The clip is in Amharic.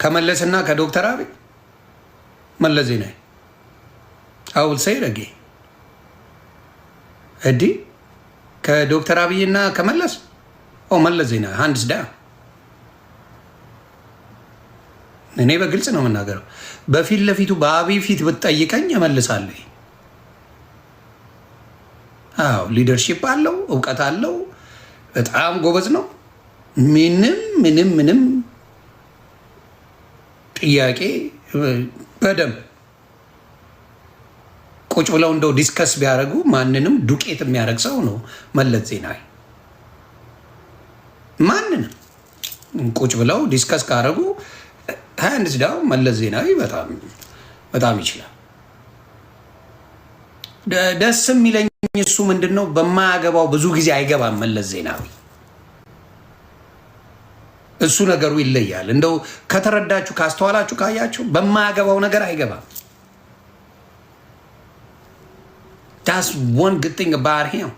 ከመለስና ከዶክተር አብይ መለስ ዜናዊ አውል ሰይረጌ እዲ ከዶክተር አብይና ከመለስ መለስ ዜናዊ ሃንድስ ዳውን። እኔ በግልጽ ነው የምናገረው። በፊት ለፊቱ በአብይ ፊት ብትጠይቀኝ እመልሳለሁ። አዎ ሊደርሺፕ አለው፣ እውቀት አለው፣ በጣም ጎበዝ ነው። ምንም ጥያቄ በደንብ ቁጭ ብለው እንደው ዲስከስ ቢያደርጉ ማንንም ዱቄት የሚያደርግ ሰው ነው መለስ ዜናዊ። ማንንም ቁጭ ብለው ዲስከስ ካደረጉ ሃንድስ ዳውን መለስ ዜናዊ በጣም ይችላል። ደስ የሚለኝ እሱ ምንድን ነው በማያገባው ብዙ ጊዜ አይገባም መለስ ዜናዊ። እሱ ነገሩ ይለያል። እንደው ከተረዳችሁ ካስተዋላችሁ ካያችሁ በማያገባው ነገር አይገባም። That's one good thing about him.